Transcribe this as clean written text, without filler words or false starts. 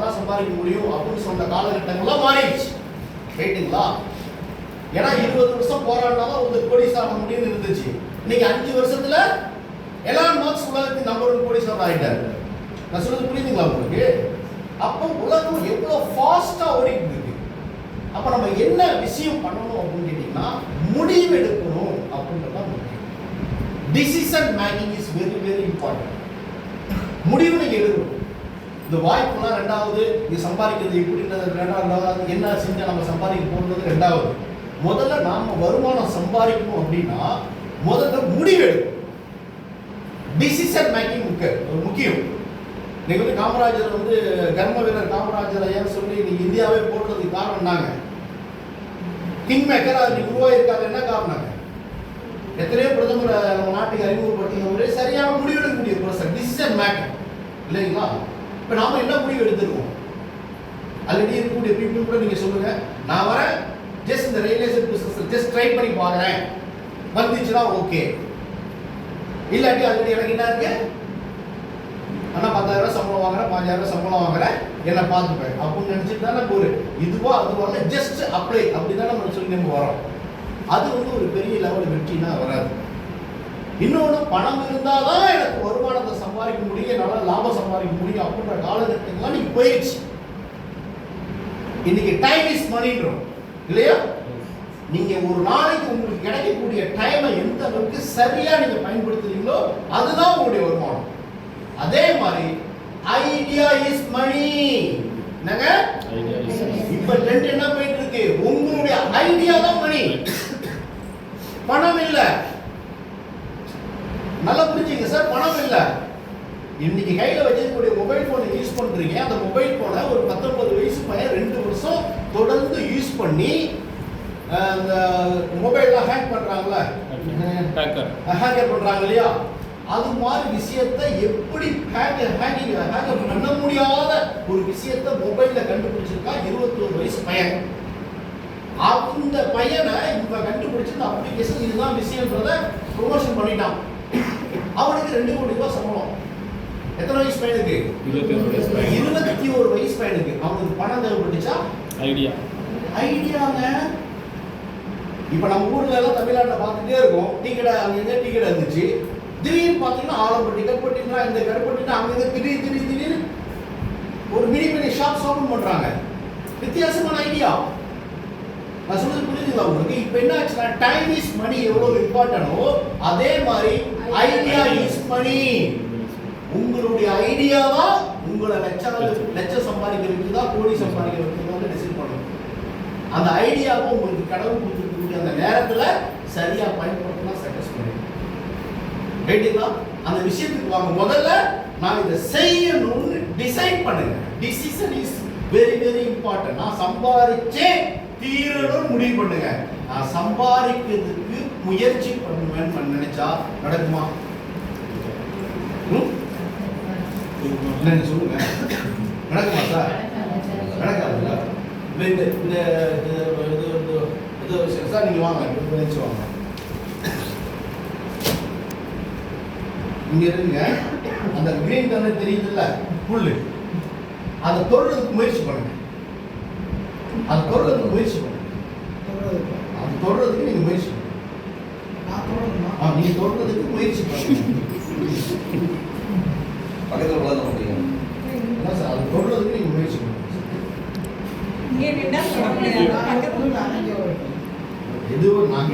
தான் சம்பாதிக்க முடியும் அப்படின்னு சொன்ன காலகட்டங்கள்லாம் மாறிடுச்சு. ரைட்டுங்களா? ஏன்னா 20 வருஷம் போராடினாலும் ஒரு கோடீஸ்வரன் ஆக முடியும்னு இருந்துச்சு. இன்னைக்கு 5 வருஷத்துல எலான் மாஸ்க் உலகத்தின் நம்பர் 1 கோடீஸ்வரன் ஆகிட்டாரு. நான் சொல்றது புரியுதுங்களா உங்களுக்கு? அப்போ உலகம் எவ்வளவு ஃபாஸ்டா ஓடிட்டு இருக்கு. அப்ப நம்ம என்ன விஷயம் பண்ணணும் அப்படின்னு கேட்டீங்கன்னா, முடிவு எடுக்கணும் அப்படின்றதான் முக்கியம். Decision making is very very important. முடிவு நீங்க எடுக்கணும். இந்த வாய்ப்புலாம் ரெண்டாவது, இது சம்பாதிக்கிறது எப்படின்றது ரெண்டாவது, என்ன செஞ்சா நம்ம சம்பாதிக்க போகிறது ரெண்டாவது. முதல்ல நாம வருமானம் சம்பாதிக்கணும் அப்படின்னா முதல்ல முடிவு எடுக்கணும். டிசிஷன் மேக்கிங் முக்கியம். இன்னைக்கு வந்து காமராஜர் வந்து கர்ம வீரர் காமராஜர் ஐயான்னு சொல்லி இன்னைக்கு இந்தியாவே போடுறதுக்கு காரணம் என்னங்க? கிங் மேக்கர் அது உருவாயிருக்காரு. என்ன காரணம்? எத்தனையோ பிரதமர் நம்ம நாட்டுக்கு அறிமுகப்படுத்தினவரே சரியான முடிவு எடுக்கக்கூடிய பர்சன், டிசிஷன் மேக்கர் இல்லைங்களா? இப்போ நாம என்ன முடிவு எடுத்துருக்கோம்? ஆல்ரெடி இருக்கக்கூடிய பீப்புள் கூட நீங்க சொல்லுங்க, நான் வரேன் ஜஸ்ட் இந்த real estate business just try பண்ணி பார்க்குறேன், வந்துச்சுன்னா ஓகே. இல்லாட்டி ஆல்ரெடி எனக்கு என்ன இருக்கு, ஆனால் 10,000 சம்பளம் வாங்குறேன், 5,000 சம்பளம் வாங்குறேன், என்ன பார்த்துப்பேன் அப்படின்னு நினச்சிட்டு தான் நம்ம ஒரு இதுவா அதுவாக ஜஸ்ட் அப்ளை அப்படி தான் நம்ம சொல்லி நம்ம வரோம். அது வந்து ஒரு பெரிய லெவல் வெற்றினா வராது. இன்னொன்று, பணம் இருந்தால் தான் எனக்கு வருமானத்தை சம்பாதிக்க முடியும், நல்லா லாபம் சம்பாதிக்க முடியும் அப்படின்ற காலகட்டங்கள்லாம் நீங்க போயிடுச்சு. இன்னைக்கு டைம் இஸ் மணின்றோம் இல்லையா? நீங்க ஒரு நாளைக்கு உங்களுக்கு கிடைக்கக்கூடிய டைமை எந்த அளவுக்கு சரியா நீங்க பயன்படுத்துறீங்களோ அதுதான் உங்களுடைய வருமானம். அதே மாதிரி ஐடியா இஸ் மணி. என்னங்க? இப்ப ட்ரெண்ட் என்ன போயிட்டு இருக்கு? உங்களுடைய ஐடியா தான் மணி, பணம் இல்ல. நல்லா புரிஞ்சுங்க சார், பணம் இல்ல. இன்னைக்கு கையில வச்சிருக்கக்கூடிய மொபைல் போனை யூஸ் பண்றீங்க. அந்த மொபைல் போனை ஒரு 19 வயசு பையன் 2 வருஷம் தொடர்ந்து யூஸ் பண்ணி அந்த மொபைல்லாம் ஹேக் பண்றாங்கல்ல, ஹேக்கர் பண்றாங்க இல்லையா? அது மாதிரி விஷயத்தை எப்படி ஹேக்கர் பண்ண முடியாத ஒரு விஷயத்தை மொபைல்ல கண்டுபிடிச்சிருக்கா 21 வயசு பையன். அந்த பையனை இப்ப கண்டுபிடிச்சு இந்த அப்ளிகேஷன் இதுதான் விஷயம்ன்றத ப்ரொமோஷன் பண்ணிட்டான். அவனுக்கு 2 கோடி ரூபாய் சம்பளம். எத்தனை வயசு பையனுக்கு? 21 வயசு பையனுக்கு. அவனுக்கு பணம் தேவைப்பட்டுச்சா? ஐடியாங்க. இப்ப நம்ம ஊர்ல எல்லாம் தமிழ்நாட்டில் பார்த்துட்டே இருக்கோம், டீ கடை அங்கே டீ கடை இருந்துச்சு. திடீர்னு பார்த்தீங்கன்னா ஆலம்பட்டி கருப்பட்டினா இந்த கருப்பட்டினா அங்கே திடீர்னு ஒரு மினி ஷாப்ஸ் ஓபன் பண்றாங்க. வித்தியாசமான ஐடியா. நான் சொல்றது புரியுதுங்களா உங்களுக்கு? இப்ப என்ன ஆச்சுன்னா, டைம் இஸ் மணி எவ்வளவு இம்பார்ட்டனோ அதே மாதிரி ஐடியா இஸ் மணி. உங்களுடைய ஐடியா தான் உங்களை லட்சம் சம்பாதிக்கிறதுக்கு தான், கோடி சம்பாதிக்கிறதுக்கு தான் டிசைட் பண்ணணும். அந்த ஐடியாவை உங்களுக்கு கடவுள் கொடுத்துருக்கக்கூடிய அந்த நேரத்துல சரியா பயன்படுத்தினா சக்சஸ் பண்ணுங்க. ரைட்டுங்களா? அந்த விஷயத்துக்கு வாங்க. முதல்ல நான் இதை செய்யணும்னு டிசைட் பண்ணுங்க. Decision is very very important. நான் சம்பாதிச்சே தீரணும் முடிவு பண்ணுங்க. நான் சம்பாதிக்கிறதுக்கு முயற்சி பண்ணுவேன்னு நினைச்சா நடக்குமா? சொல்லுங்க, நடக்குமா சார்? நடக்காதுல்ல. சார் நீங்க வாங்க, நினைச்சு வாங்க, இங்க இருங்க. அந்த கிரீன் கலர் தெரியுதுல்ல புல்லு, அதை தொடுறதுக்கு முயற்சி பண்ணுங்க. அது தொடுறதுக்கு முயற்சி பண்ணுங்க. அது தொடுறதுக்கு நீங்க முயற்சி பண்ணுங்க. நீங்க தொடுறதுக்கு முயற்சி பண்ணுங்க. பக்கத்தில் வளர முடியும் சார். அது தொடுறதுக்கு நீங்க முயற்சி பண்ணுங்க. எதுவும் நாங்க